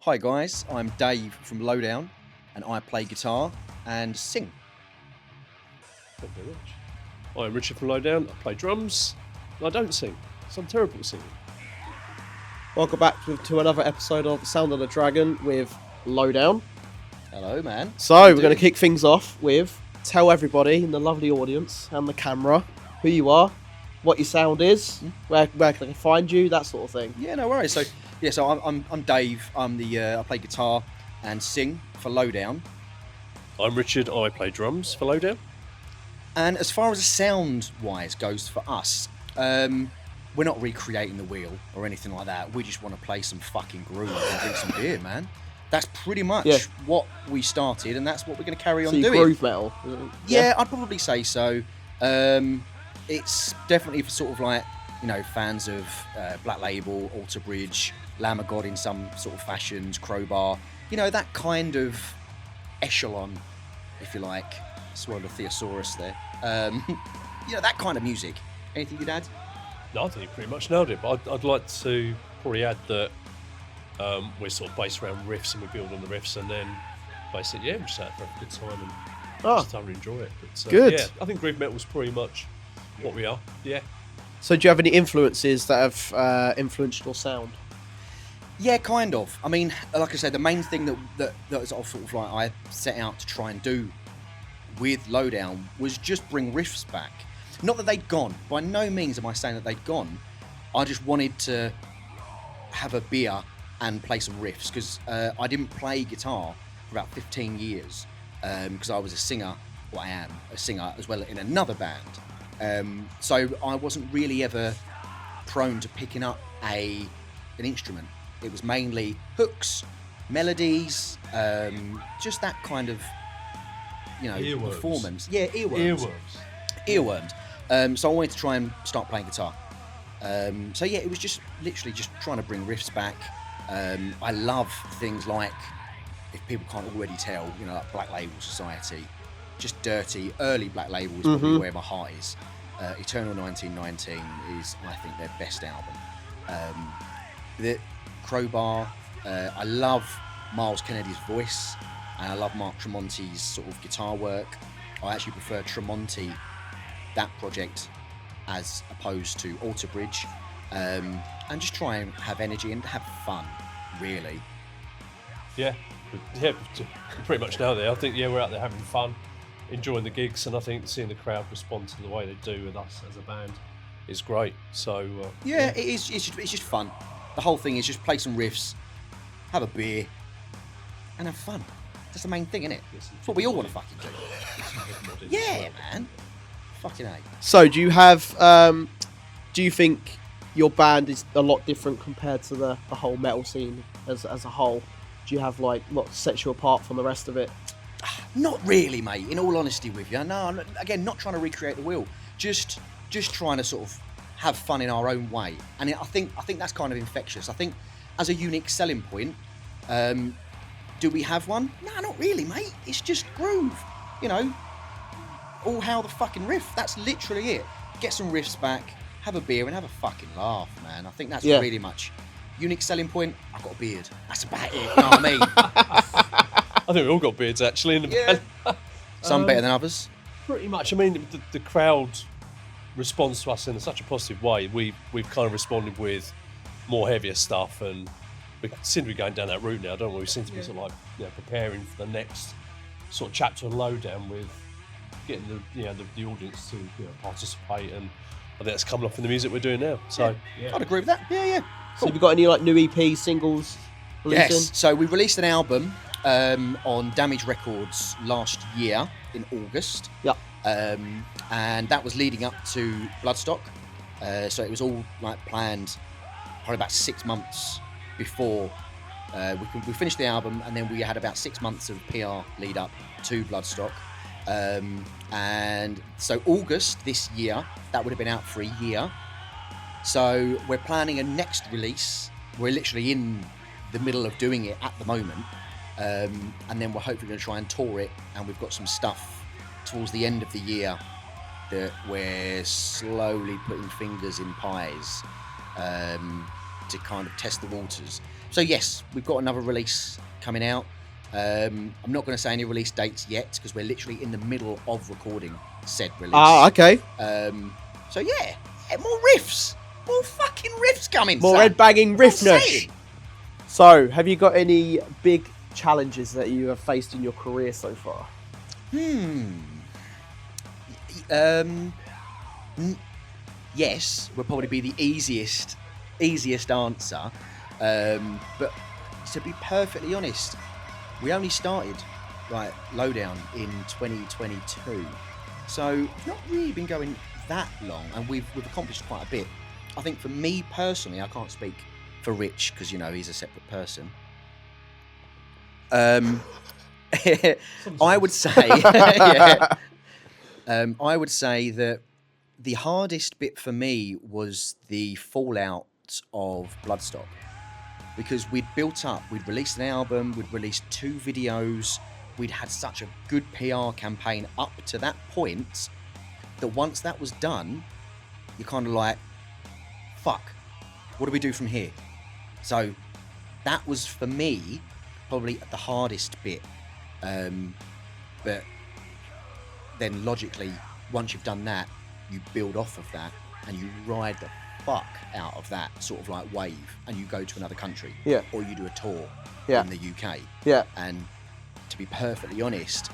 Hi guys, I'm Dave from Lowdown and I play guitar and sing. Thank you very much. I'm Richard from Lowdown. I play drums and I don't sing, so I'm terrible at singing. Welcome back to another episode of Sound of the Dragon with Lowdown. Hello man. So we're going to kick things off with tell everybody in the lovely audience and the camera who you are, what your sound is, where can I find you, that sort of thing. Yeah, no worries. So I'm Dave. I play guitar and sing for Lowdown. I'm Richard. I play drums for Lowdown. And as far as sound wise goes for us, we're not recreating the wheel or anything like that. We just want to play some fucking groove and drink some beer, man. That's pretty much what we started, and that's what we're going to carry on doing. Groove metal? Yeah, I'd probably say so. It's definitely for sort of like, you know, fans of Black Label, Alter Bridge, Lamb of God in some sort of fashions, Crowbar, you know, that kind of echelon, if you like. Swallowed a thesaurus there. You know, that kind of music. Anything you'd add? No, I think you pretty much nailed it, but I'd like to probably add that we're sort of based around riffs and we build on the riffs, and then basically, we're just out for a good time and just thoroughly enjoy it. But, good. Yeah, I think groove metal's pretty much what we are. Yeah. So do you have any influences that have influenced your sound? Yeah, kind of. I mean, like I said, the main thing that is sort of like I set out to try and do with Lowdown was just bring riffs back. Not that they'd gone. By no means am I saying that they'd gone. I just wanted to have a beer and play some riffs, because I didn't play guitar for about 15 years because I was a singer, or I am a singer as well in another band. So I wasn't really ever prone to picking up an instrument. It was mainly hooks, melodies, just that kind of, you know, Earworms. performance. Yeah, earworms. So I wanted to try and start playing guitar. So yeah, it was just literally just trying to bring riffs back. I love things like, if people can't already tell, you know, like Black Label Society, just dirty, early Black Label is probably where my heart is. Eternal 1919 is, I think, their best album. The Crowbar, I love Miles Kennedy's voice, and I love Mark Tremonti's sort of guitar work. I actually prefer Tremonti, that project, as opposed to Alter Bridge, and just try and have energy and have fun, really. Yeah, pretty much now there. I think we're out there having fun, enjoying the gigs, and I think seeing the crowd respond to the way they do with us as a band is great. So it is. It's just fun. The whole thing is just play some riffs, have a beer, and have fun. That's the main thing, isn't it? It's what we all want to fucking do. Yeah, man. Fucking A. So do you have, do you think your band is a lot different compared to the whole metal scene as a whole? Do you have like what sets you apart from the rest of it? Not really, mate. In all honesty with you, no. Again, not trying to recreate the wheel. Just trying to sort of have fun in our own way. And I think that's kind of infectious. I think as a unique selling point, do we have one? No, not really, mate. It's just groove. You know, all hail the fucking riff. That's literally it. Get some riffs back, have a beer, and have a fucking laugh, man. I think that's really much. Unique selling point, I've got a beard. That's about it, you know what I mean? I think we all got beards actually in the band. Some better than others. Pretty much. I mean, the crowd responds to us in such a positive way. We've kind of responded with more heavier stuff, and we seem to be going down that route now, don't we? We seem to be sort of like, you know, preparing for the next sort of chapter of Lowdown with getting the audience to, you know, participate, and I think that's coming off in the music we're doing now. So I'd agree with that. Yeah. Cool. So have you got any like new EP singles releasing? Yes. So we released an album on Damage Records last year in August. Yeah. And that was leading up to Bloodstock. So it was all like planned probably about 6 months before we finished the album, and then we had about 6 months of PR lead up to Bloodstock. And so August this year, that would have been out for a year. So we're planning a next release. We're literally in the middle of doing it at the moment. And then we're hopefully going to try and tour it, and we've got some stuff towards the end of the year that we're slowly putting fingers in pies to kind of test the waters. So yes, we've got another release coming out. I'm not going to say any release dates yet because we're literally in the middle of recording said release. Okay. So yeah, more riffs, more fucking riffs coming. More son. red-bagging That's what I'm riffness. saying. So, have you got any big challenges that you have faced in your career so far? Yes, would probably be the easiest answer. But to be perfectly honest, we only started Lowdown in 2022, so it's not really been going that long, and we've accomplished quite a bit. I think for me personally, I can't speak for Rich because he's a separate person. I would say, I would say that the hardest bit for me was the fallout of Bloodstock, because we'd built up, we'd released an album, we'd released 2 videos, we'd had such a good PR campaign up to that point that once that was done, you're kind of like, fuck, what do we do from here? So that was for me probably the hardest bit. But then logically, once you've done that, you build off of that and you ride the fuck out of that sort of like wave, and you go to another country, or you do a tour in the UK. And to be perfectly honest,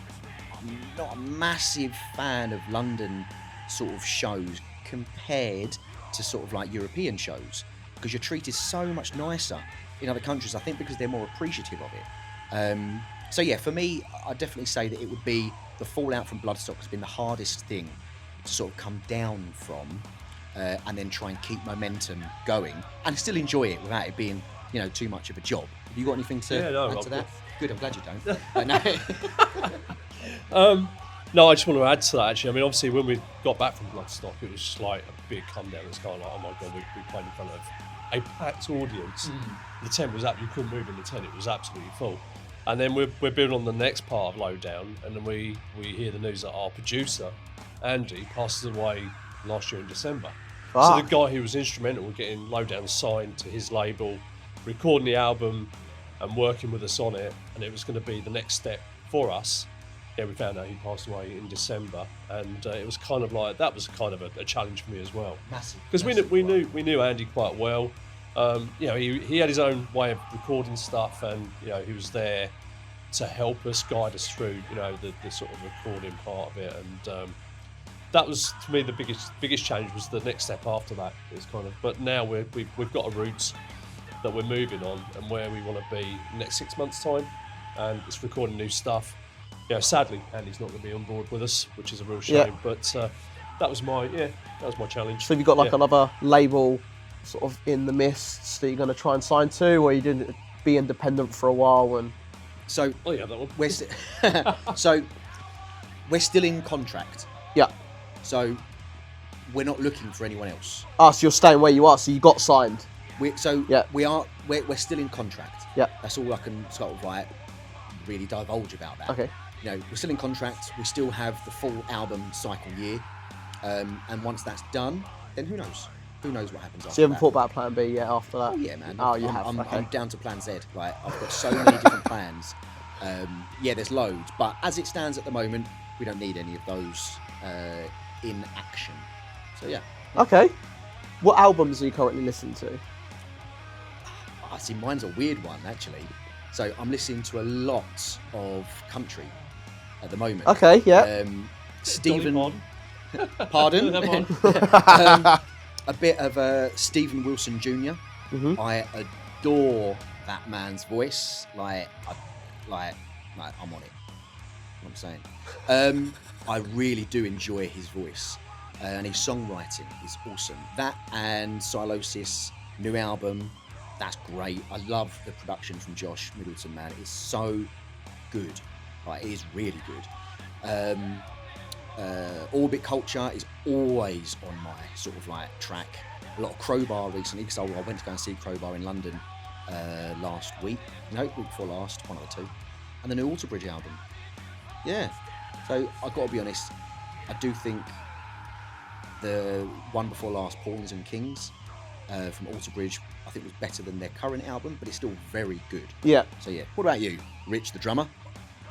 I'm not a massive fan of London sort of shows compared to sort of like European shows, because you're treated so much nicer in other countries, I think, because they're more appreciative of it. So yeah, for me, I'd definitely say that it would be the fallout from Bloodstock has been the hardest thing to sort of come down from, and then try and keep momentum going and still enjoy it without it being, too much of a job. Have you got anything to add to that? Good, I'm glad you don't. No, I just want to add to that, actually. I mean, obviously, when we got back from Bloodstock, it was just like a big come down. It's kind of like, oh my God, we played in front of a packed audience. The tent was up, you couldn't move in the tent, it was absolutely full. And then we're building on the next part of Lowdown, and then we hear the news that our producer, Andy, passes away last year in December. So the guy who was instrumental in getting Lowdown signed to his label, recording the album and working with us on it, and it was going to be the next step for us. Yeah, we found out he passed away in December, and it was kind of like, that was kind of a challenge for me as well. Massive. Because we knew Andy quite well. He had his own way of recording stuff, and he was there to help us, guide us through the sort of recording part of it, and that was, to me, the biggest challenge was the next step after that. It's kind of, but now we've got a route that we're moving on, and where we want to be next 6 months' time, and it's recording new stuff. Sadly, Andy's not going to be on board with us, which is a real shame. But that was my challenge. So have you got another label sort of in the mists that you're going to try and sign to, or you didn't be independent for a while? And so that one. We're still in contract. Yeah. So we're not looking for anyone else. So you're staying where you are. So you got signed. We're still in contract. Yeah. That's all I can sort of like really divulge about that. Okay. We're still in contract. We still have the full album cycle year, and once that's done, then who knows? Who knows what happens after that? So you haven't thought about Plan B yet after that? Oh yeah, man. You have. I'm down to Plan Z. Like, I've got so many different plans. There's loads, but as it stands at the moment, we don't need any of those in action. So yeah. Okay. What albums are you currently listening to? I see. Mine's a weird one, actually. So I'm listening to a lot of country at the moment. Okay, yeah. Stephen. Pardon? A bit of Stephen Wilson Jr. Mm-hmm. I adore that man's voice. Like I'm on it. You know what I'm saying? I really do enjoy his voice, and his songwriting is awesome. That and Silosis new album, that's great. I love the production from Josh Middleton, man. It's so good. Like, it is really good. Orbit Culture is always on my sort of like track. A lot of Crowbar recently, because I went to go and see Crowbar in London week before last, one of the two. And the new Alter Bridge album. Yeah. So I've got to be honest, I do think the one before last, Pawns and Kings, from Alter Bridge, I think was better than their current album, but it's still very good. Yeah. So yeah, what about you, Rich, the drummer?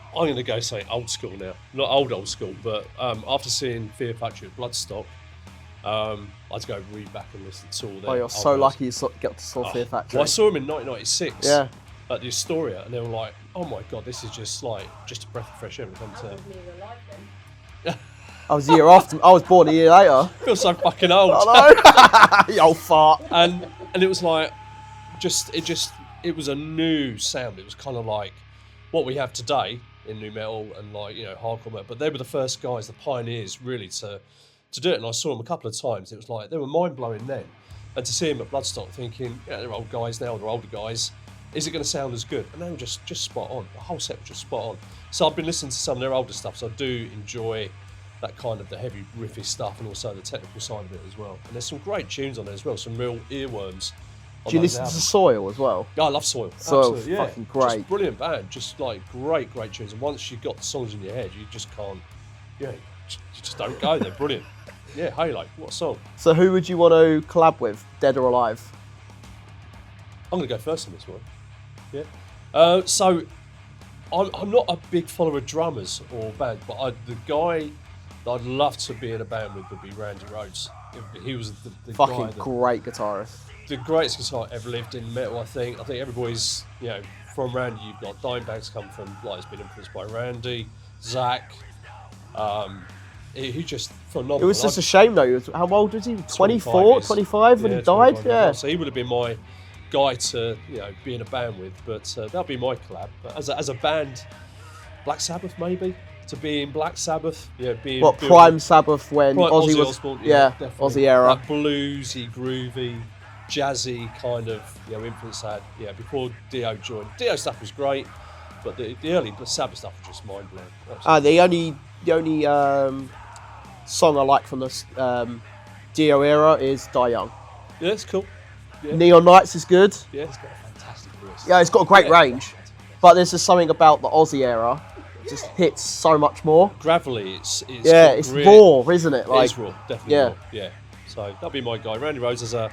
I'm going to go say old school now. Not old school, but after seeing Fear Factory at Bloodstock, I had to go read back and listen to all their You're so albums. lucky you got to saw Fear Factory. Well, I saw them in 1996 Yeah. at the Astoria, and they were like, oh my God, this is just a breath of fresh air when it comes to... I was a year after. I was born a year later. I feel so fucking old. I know. You old fart. And it was like, it was a new sound. It was kind of like what we have today in nu metal and hardcore metal. But they were the first guys, the pioneers, really to do it. And I saw them a couple of times. It was like they were mind blowing then. And to see them at Bloodstock, thinking, they're old guys now, they're older guys. Is it going to sound as good? And they were just spot on. The whole set was just spot on. So I've been listening to some of their older stuff. So I do enjoy that kind of the heavy riffy stuff and also the technical side of it as well. And there's some great tunes on there as well, some real earworms. Do you listen to Soil as well? Yeah, I love Soil. Soil's Absolutely, yeah. fucking great. Just brilliant band, just like great tunes. And once you've got the songs in your head, you just can't, you just don't go. They're brilliant. Yeah, Halo, what a song. So who would you want to collab with, dead or alive? I'm going to go first on this one. Yeah. So I'm not a big follower of drummers or bands, but the guy that I'd love to be in a band with would be Randy Rhoads. He was the fucking guy great guitarist. The greatest guitar ever lived in metal, I think. everybody's, from Randy, you've got Dimebag's come from, has been influenced by Randy, Zach. He's just phenomenal. It was just a shame though. How old was he? 24, 25 when he died? Yeah. So he would have been my guy to, be in a band with, but that'll be my collab. But as a band, Black Sabbath maybe? To be in Black Sabbath, being Prime Sabbath when Ozzy was, Osbourne, definitely. Ozzy era, that bluesy, groovy, jazzy kind of influence had. Before Dio joined. Dio stuff was great, but the early Sabbath stuff was just mind blowing. The only song I like from the Dio era is Die Young. Yeah, it's cool. Yeah. Neon Nights is good. Yeah, it's got a fantastic voice. Yeah, it's got a great range, but there's just something about the Ozzy era. Just hits so much more. Gravelly, it's raw, isn't it? It is raw, definitely raw. Yeah. So that'll be my guy. Randy Rhoads as a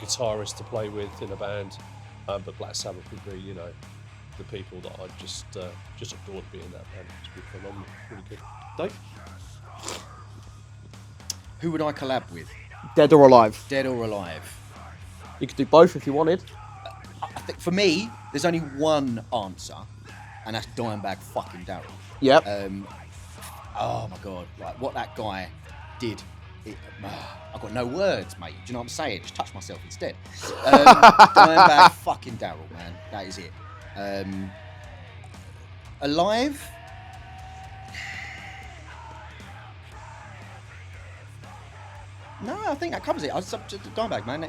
guitarist to play with in a band, but Black Sabbath would be the people that I just adore to be in that band. It's been phenomenal, really good. Dave? Who would I collab with? Dead or alive? Dead or alive? You could do both if you wanted. I think for me, there's only one answer. And that's Dimebag fucking Darrell. Yep. Oh my God, like what that guy did. I've got no words, mate. Do you know what I'm saying? Just touch myself instead. Dimebag fucking Darrell, man. That is it. Alive? No, I think that covers it. I was up to Dimebag, man.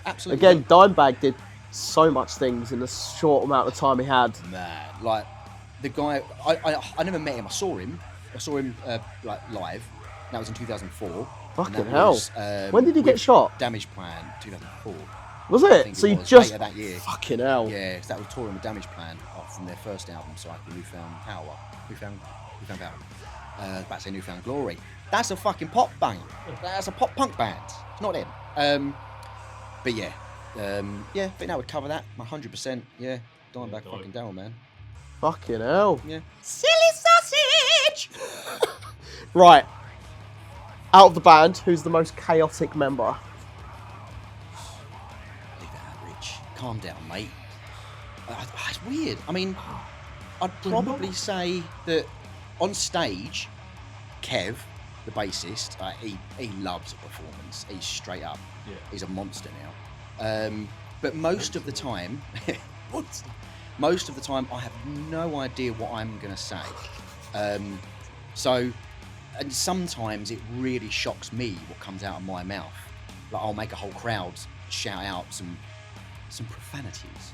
Absolutely. Again, Dimebag did so much things in the short amount of time he had. Man, like the guy, I never met him. I saw him live. That was in 2004. Fucking hell! When did he get shot? Damage Plan, 2004. Was it? So you just later that year. Fucking hell! Yeah, so that was touring with Damage Plan from their first album, so like the Newfound Power, Newfound Power. About to say Newfound Glory. That's a fucking pop band. That's a pop punk band. It's not them. But yeah. I think that would cover that 100%. Yeah, Dimebag fucking Darrell, man. Fucking hell. Yeah. Silly sausage! Right. Out of the band, who's the most chaotic member? Leave it out, Rich. Calm down, mate. It's weird. I mean, I'd probably say that on stage, Kev, the bassist, he loves a performance. He's straight up. Yeah. He's a monster now. But most of the time, I have no idea what I'm going to say. And sometimes it really shocks me what comes out of my mouth. Like I'll make a whole crowd shout out some profanities.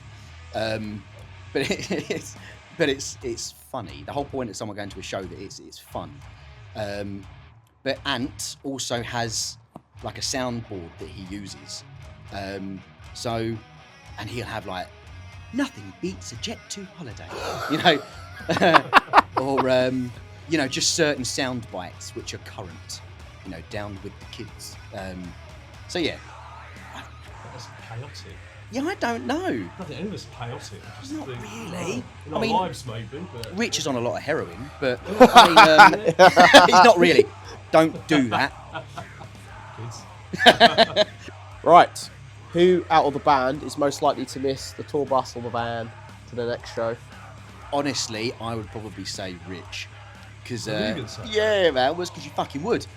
But it's funny. The whole point of someone going to a show that it's fun. But Ant also has like a soundboard that he uses. And he'll have like, nothing beats a Jet 2 holiday, or just certain sound bites which are current, down with the kids. So yeah, That's chaotic. Yeah, I don't know. I don't think any of us are chaotic. I just Not think, really. In our lives, maybe. But Rich is on a lot of heroin, but I mean, he's not really. Don't do that. kids. Right. Who out of the band is most likely to miss the tour bus or the van to the next show? Honestly, I would probably say Rich. Because, What are you gonna say? yeah, man, was because you fucking would.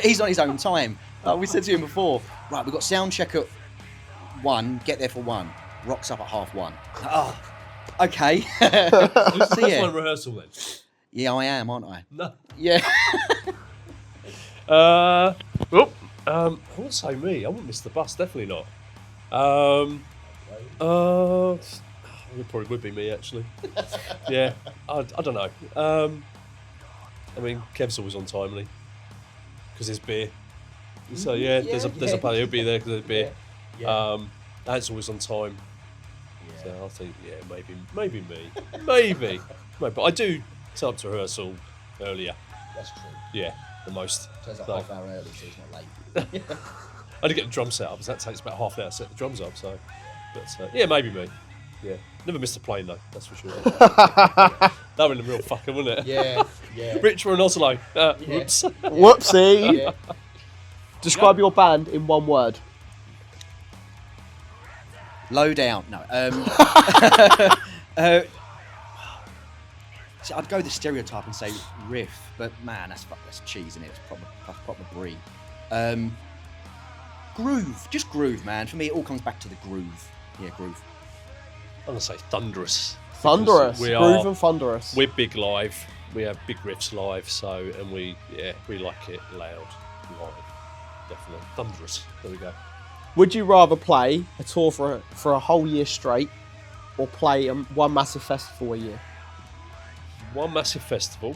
He's on his own time. Like we said to him before, right, we've got sound check at 1, get there for 1. Rocks up at 1:30. Oh, okay. Who's the So, first yeah. one rehearsal then? Yeah, I am, aren't I? No. Yeah. I wouldn't say me. I wouldn't miss the bus. Definitely not. It probably would be me actually. Yeah, I don't know. I mean, Kev's always on timely because there's beer. So yeah, there's a party. He'll be there because there's beer. Yeah. That's always on time. Yeah. So I think maybe me, maybe. But I do turn up to rehearsal earlier. That's true. Yeah, the most. Turns up So- half hour early, so he's not late. I had to get the drum set up, because that takes about half an hour to set the drums up. So, but yeah, maybe me. Yeah, never missed a plane though. That's for sure. That would have been a real fucker, wouldn't it? Yeah. Rich, we're in Oslo. Whoops. Whoopsie. Yeah. Describe your band in one word. Lowdown. No. See, I'd go the stereotype and say riff, but man, that's cheese, isn't it? It's proper brie. Groove, just groove, man. For me, it all comes back to the groove. Yeah, groove. I'm gonna say thunderous. Thunderous. We Groove are. and thunderous. We're big live. We have big riffs live. So, and we like it loud, live. Definitely thunderous. There we go. Would you rather play a tour for a whole year straight, or play one massive festival a year? One massive festival,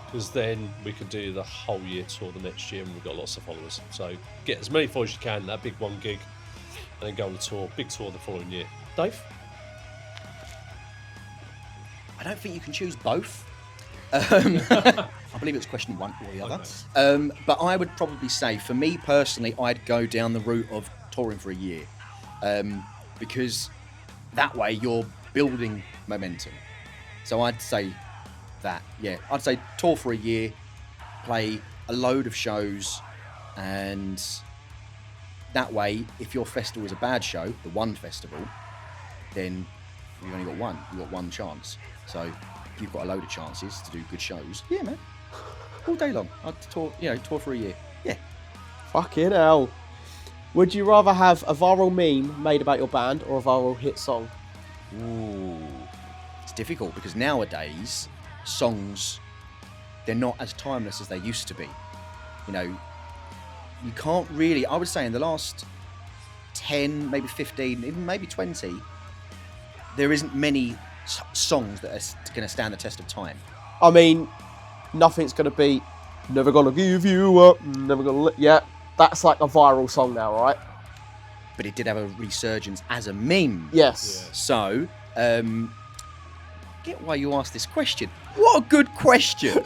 because then we could do the whole year tour the next year, and we've got lots of followers. So get as many followers as you can, that big one gig, and then go on the tour, big tour the following year. Dave? I don't think you can choose both. I believe it's question one or the other. Okay. But I would probably say, for me personally, I'd go down the route of touring for a year, because that way you're building momentum. So I'd say that, yeah. I'd say tour for a year, play a load of shows, and that way, if your festival is a bad show, the one festival, then you've only got one. You've got one chance. So if you've got a load of chances to do good shows, yeah, man, all day long. I'd tour for a year. Yeah. Fucking hell. Would you rather have a viral meme made about your band or a viral hit song? Ooh, it's difficult because nowadays songs, they're not as timeless as they used to be. You know, you can't really, I would say in the last 10, maybe 15, even maybe 20, there isn't many songs that are going to stand the test of time. I mean, nothing's going to beat Never Gonna Give You Up, Never Gonna Let... Yeah, that's like a viral song now, right? But it did have a resurgence as a meme. Yes. So, get why you asked this question. What a good question.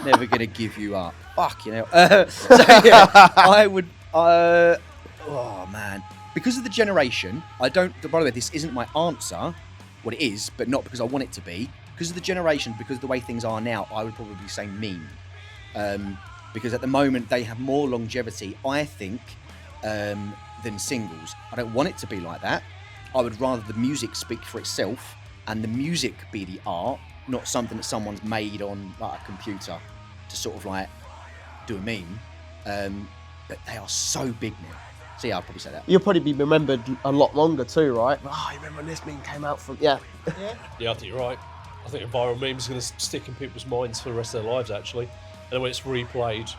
Never gonna give you up. Fuck, you know. So yeah, I would. Oh man, because of the generation, I don't. By the way, this isn't my answer. What it is, but not because I want it to be. Because of the generation, because of the way things are now, I would probably say meme. Because at the moment they have more longevity, I think, than singles. I don't want it to be like that. I would rather the music speak for itself and the music be the art, not something that someone's made on like a computer to sort of like do a meme. But they are so big now. So yeah, I'll probably say that. You'll probably be remembered a lot longer too, right? Oh, you remember when this meme came out from... Yeah. Yeah, I think you're right. I think a viral meme is going to stick in people's minds for the rest of their lives, actually. And then when it's replayed,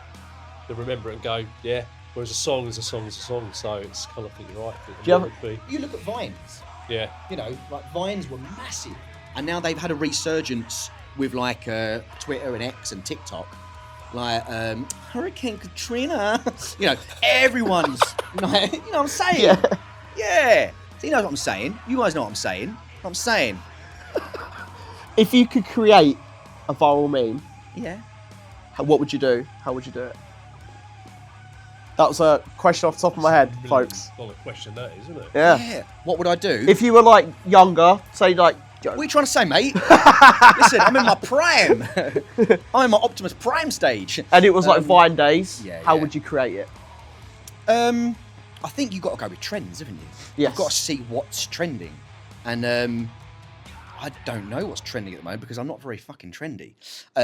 they'll remember it and go, yeah. Whereas a song is a song is a song. So it's kind of, I think you're right. Do you have- be. You look at Vines. Yeah. You know, like Vines were massive, and now they've had a resurgence with like Twitter and X and TikTok. Like Hurricane Katrina, you know, everyone's like, you know what I'm saying? Yeah. So you know what I'm saying? You guys know what I'm saying? I'm saying. If you could create a viral meme, Yeah. what would you do? How would you do it? That was a question off the top of my head, folks. $1 question that is, isn't it? Yeah. What would I do? If you were like younger, say like. What are you trying to say, mate? Listen, I'm in my prime. I'm in my Optimus Prime stage. And it was like Vine days. Yeah, How yeah. would you create it? I think you've got to go with trends, haven't you? Yes. You've got to see what's trending. And I don't know what's trending at the moment because I'm not very fucking trendy.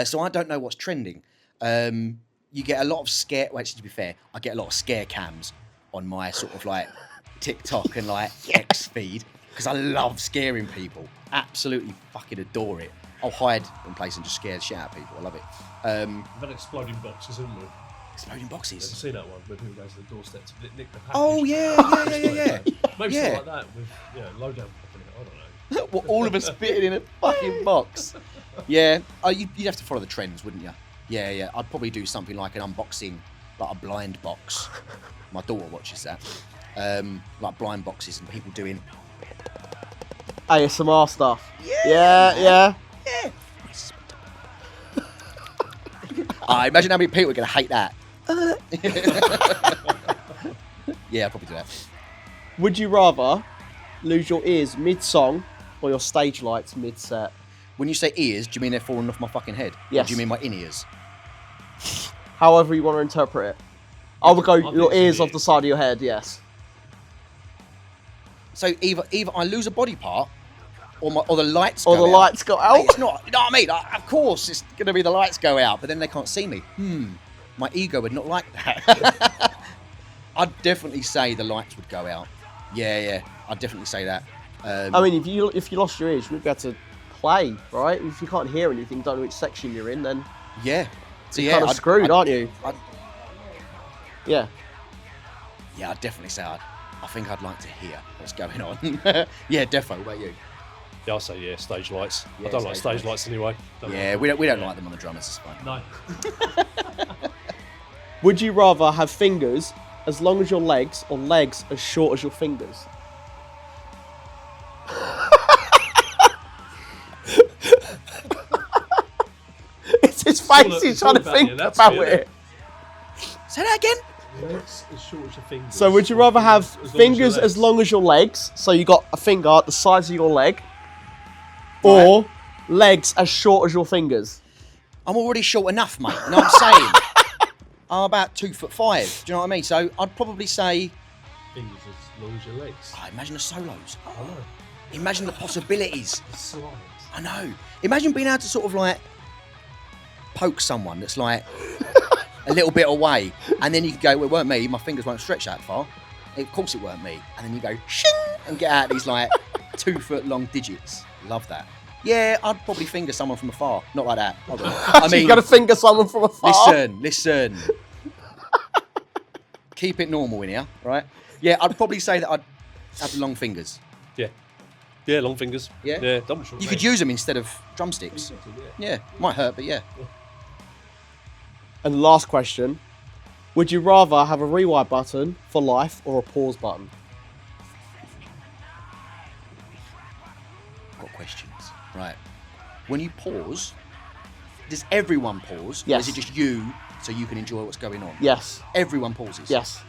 So I don't know what's trending. You get a lot of scare... Well, actually, to be fair, I get a lot of scare cams on my sort of like TikTok and like X feed because I love scaring people. Absolutely fucking adore it. I'll hide in place and just scare the shit out of people. I love it. We've had exploding boxes, haven't we? Exploding boxes. Have you seen that one where people go to the doorstep to nick the package? Oh, yeah. Maybe Yeah. something like that with Lowdown popping it. I don't know. Well, all of us fitting in a fucking box. Yeah, you'd have to follow the trends, wouldn't you? Yeah. I'd probably do something like an unboxing, like a blind box. My daughter watches that. Like blind boxes and people doing... ASMR stuff. Yeah. Imagine how many people are going to hate that. Yeah, I'd probably do that. Would you rather lose your ears mid-song or your stage lights mid-set? When you say ears, do you mean they're falling off my fucking head? Yes. Or do you mean my in-ears? However you want to interpret it. I would go think your it's ears the off the side of your head, yes. So either I lose a body part, or the lights Or go the out. lights go out. Mate, it's not, you know what I mean? Of course, it's going to be the lights go out, but then they can't see me. My ego would not like that. I'd definitely say the lights would go out. Yeah, I'd definitely say that. I mean, if you lost your ears, you wouldn't be able to play, right? If you can't hear anything, don't know which section you're in, then yeah. So you're yeah, kind of screwed, aren't you? Yeah, I'd definitely say I think I'd like to hear what's going on. Yeah, defo. What about you? Yeah, I'll say stage lights. Yeah, I don't like stage stage lights anyway. Yeah, we don't like them on the drummers. It's fine. No. Would you rather have fingers as long as your legs or legs as short as your fingers? It's his face, he's trying to think about it. Say that again. Legs as short as your fingers. So would you rather have fingers as long long as your legs, so you got a finger the size of your leg, or legs as short as your fingers? I'm already short enough, mate. You know what I'm saying? I'm about 2'5". Do you know what I mean? So I'd probably say, fingers as long as your legs? imagine the solos. I know. Imagine the possibilities. The slides. I know. Imagine being able to sort of like poke someone that's like a little bit away, and then you could go, well, it weren't me, my fingers won't stretch that far. Of course it weren't me. And then you go, shing, and get out these like 2 foot long digits. Love that. Yeah, I'd probably finger someone from afar. Not like that. I mean, You got to finger someone from afar. listen. Keep it normal in here, right? Yeah, I'd probably say that I'd have long fingers. Yeah, long fingers. Yeah? Double short. You could use them instead of drumsticks. Yeah, might hurt, but yeah. And last question. Would you rather have a rewind button for life or a pause button? Got questions. Right. When you pause, does everyone pause? Yes. Or is it just you so you can enjoy what's going on? Yes. Everyone pauses? Yes.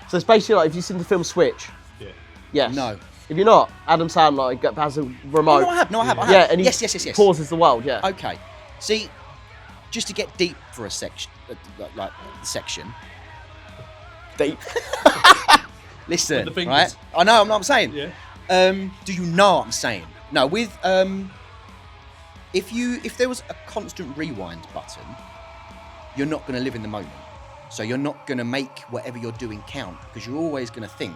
So it's basically like if you've seen the film Switch. Yeah. Yes. No. If you're not, Adam Sandler has a remote. No, I have. Yeah, and he Yes. pauses the world, yeah. Okay. See, just to get deep for a section, like the section. Deep. Listen, With the fingers. right? I know. I'm saying. Yeah. Do you know what I'm saying? No. With if there was a constant rewind button, you're not going to live in the moment. So you're not going to make whatever you're doing count because you're always going to think,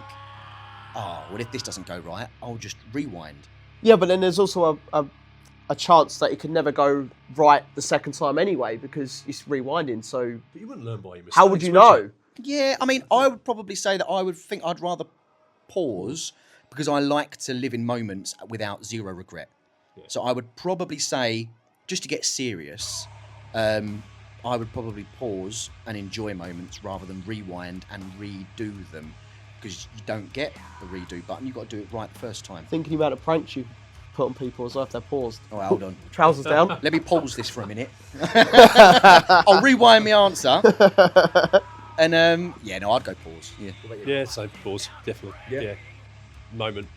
oh, well, if this doesn't go right, I'll just rewind. Yeah, but then there's also a chance that it could never go right the second time anyway because it's rewinding. So But you wouldn't learn by your mistakes. how would you would know? Yeah, I mean, I would probably say that I would think I'd rather pause because I like to live in moments without zero regret. Yeah. So I would probably say, just to get serious, I would probably pause and enjoy moments rather than rewind and redo them because you don't get the redo button. You've got to do it right the first time. Thinking about a prank you. put on people as well if they're paused. Oh, hold on. Trousers down. Let me pause this for a minute. I'll rewind my answer. And I'd go pause. Yeah. Yeah, so pause, definitely. Yeah. Moment.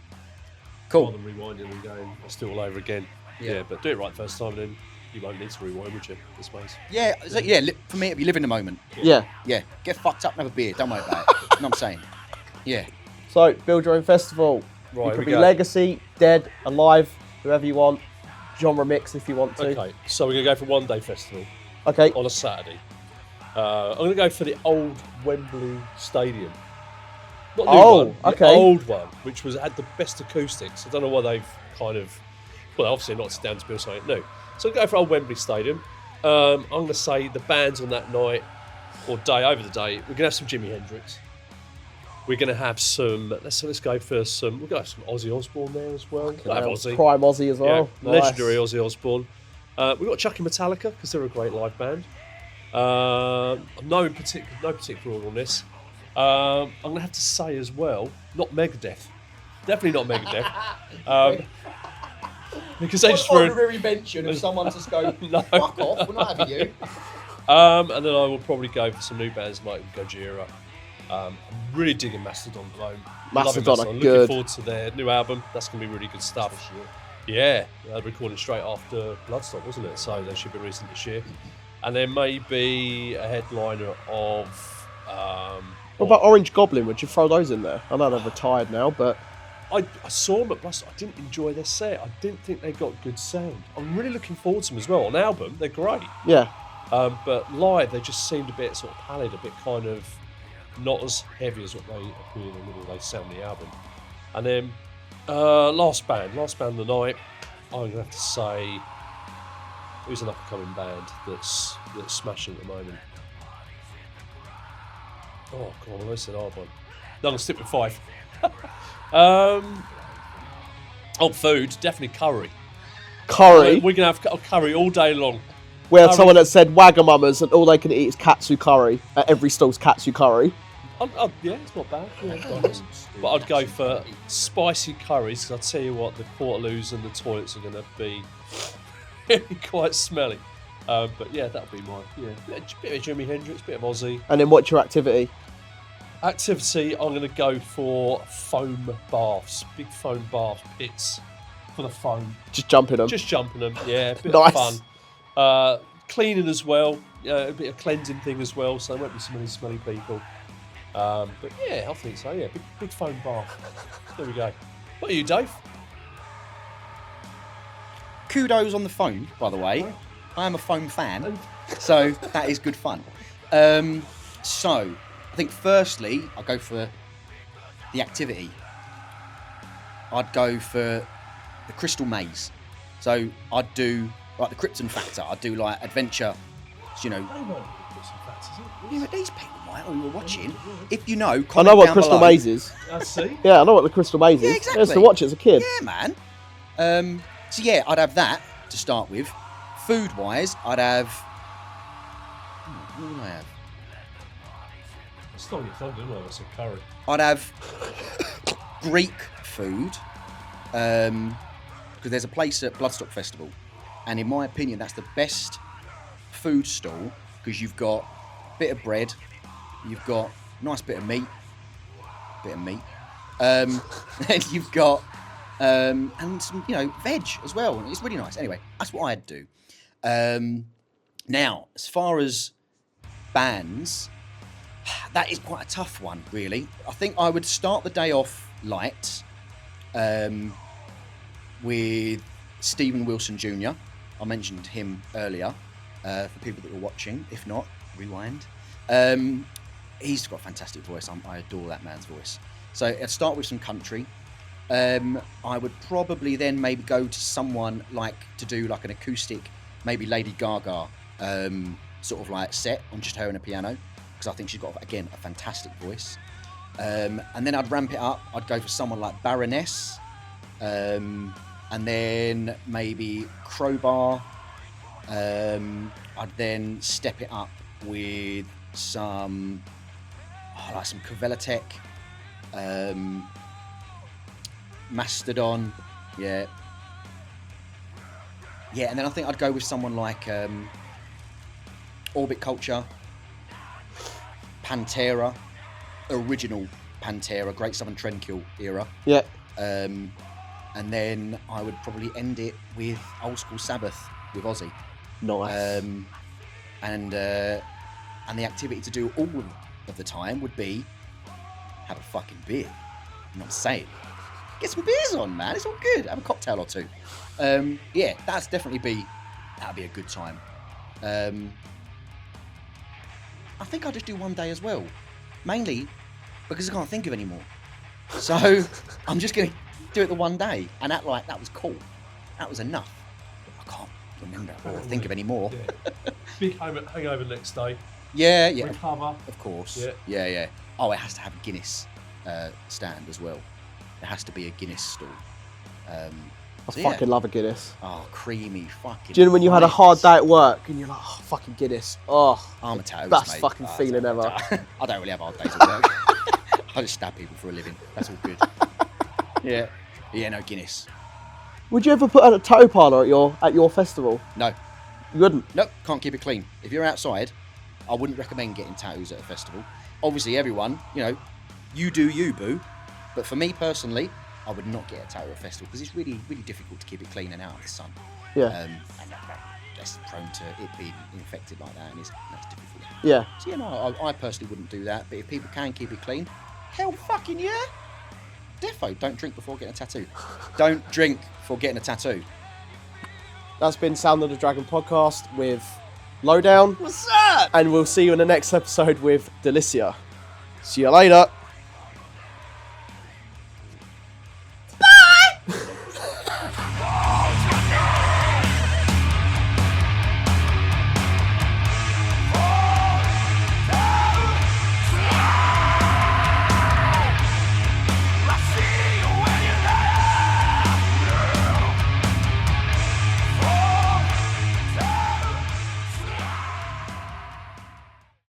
Cool. Rather than rewinding and going, let's do it all over again. Yeah. Yeah, but do it right first time, then you won't need to rewind, would you? I suppose. Yeah, for me, it'd be live in the moment. Yeah. Yeah, get fucked up and have a beer. Don't worry about it. You know what I'm saying? Yeah. So, build your own festival. Right, You here could we be go. legacy, dead, alive, whoever you want. Genre mix if you want to. Okay, so we're going to go for one day festival Okay. on a Saturday. I'm going to go for the old Wembley Stadium. Not the new one, okay. the old one, which had the best acoustics. I don't know why they've kind of, well, obviously not sit down to build something new. So I'll go for old Wembley Stadium. I'm going to say the bands on that night, or day over the day, we're going to have some Jimi Hendrix. We're going to have some, let's go for some, we're going to have some Ozzy Osbourne there as well. We'll have Ozzy. Prime Ozzy as well. Yeah, legendary Ozzy Osbourne. We've got Chucky Metallica, because they're a great live band. No particular order on this. I'm going to have to say as well, not Megadeth. Definitely not Megadeth. Because they just were... honorary mention of someone just go, No. fuck off, we're not having you. And then I will probably go for some new bands like Gojira. I'm really digging Mastodon at the moment. Loving Mastodon are Looking good. forward to their new album. That's going to be really good stuff. Yeah, they're recording straight after Bloodstock, wasn't it? So they should be releasing this year. And then maybe a headliner of... What about Orange Goblin? Would you throw those in there? I know they're retired now, but... I saw them at Bloodstock. I didn't enjoy their set. I didn't think they got good sound. I'm really looking forward to them as well. On album, they're great. Yeah. But live, they just seemed a bit sort of pallid, a bit kind of not as heavy as what they appear in the middle. They sound the album. And then last band of the night. I'm gonna have to say, who's an up-and-coming band that's smashing at the moment? Oh, come on, that's an hard one. No, I'll stick with 5. Food, definitely curry. Curry. We're gonna have curry all day long. We had curry. someone that said Wagamama's and all they can eat is katsu curry. At every stall's katsu curry. Yeah, it's not bad. Yeah, but I'd go for spicy curries, because I tell you what, the portaloos and the toilets are going to be really quite smelly. But yeah, that'll be mine. Yeah, a bit of Jimi Hendrix, bit of Ozzy. And then what's your activity? Activity, I'm going to go for foam baths, big foam bath pits for the foam. Just jumping them. Just jumping them, yeah, a bit Nice. of fun. Cleaning as well, a bit of cleansing thing as well, so there won't be so many smelly people. But yeah, I think so, yeah, big foam bath. There we go. What are you, Dave? Kudos on the phone, by the way. I am a foam fan, so that is good fun. So, I think firstly, I'll go for the activity. I'd go for the Crystal Maze. So, I'd do like the Krypton Factor. I'd do like adventure, you know. Yeah, but these people might, who were watching, if you know, I comment know what down Crystal below. Maze is. I see. Yeah, I know what the Crystal Maze is. Yeah, exactly. I used to watch it as a kid. Yeah, man. So yeah, I'd have that to start with. Food-wise, I'd have. What would I have? I stole your thunder, didn't I? I said curry. I'd have Greek food, because there's a place at Bloodstock Festival, and in my opinion, that's the best food stall because you've got a bit of bread, you've got a nice bit of meat, and you've got and some veg as well. It's really nice. Anyway, that's what I'd do. Now, as far as bands, that is quite a tough one, really. I think I would start the day off light with Stephen Wilson Jr. I mentioned him earlier for people that were watching. If not, rewind. He's got a fantastic voice. I adore that man's voice. So I'd start with some country. I would probably then maybe go to someone like to do like an acoustic, maybe Lady Gaga sort of like set on just her and a piano, because I think she's got, again, a fantastic voice. And then I'd ramp it up. I'd go for someone like Baroness, and then maybe Crowbar. I'd then step it up with some Kvelertek, Mastodon, yeah. Yeah, and then I think I'd go with someone like Orbit Culture, Pantera, original Pantera, Great Southern Trendkill era. Yeah. And then I would probably end it with Old School Sabbath with Ozzy. Nice. And the activity to do all of the time would be have a fucking beer. I'm not saying. Get some beers on, man. It's all good. Have a cocktail or two. Yeah, that'd be a good time. I think I'll just do one day as well. Mainly because I can't think of any more. So I'm just going to do it the one day. And that was cool. That was enough. I can't remember or think of any more. Yeah. Big hangover next day. Yeah. Recover. Of course. Yeah. Yeah. Oh, it has to have a Guinness stand as well. There has to be a Guinness stall. I fucking love a Guinness. Oh, creamy fucking. Do you know when you had a hard day at work and you're like, oh, fucking Guinness? Oh, I'm a toast, best mate. fucking feeling ever. I don't really have hard days at work. I just stab people for a living. That's all good. Yeah. Yeah, no Guinness. Would you ever put on a tattoo parlour at your festival? No. You wouldn't? Nope, can't keep it clean. If you're outside, I wouldn't recommend getting tattoos at a festival. Obviously, everyone, you do you, boo. But for me personally, I would not get a tattoo at a festival because it's really, really difficult to keep it clean and out of the sun. Yeah. And that's prone to it being infected like that, and that's difficult. Yeah. So, I personally wouldn't do that. But if people can keep it clean, hell fucking yeah. Defo, don't drink before getting a tattoo. Don't drink before getting a tattoo. That's been Sound of the Dragon podcast with Lowdown. What's up? And we'll see you in the next episode with Delicia. See you later.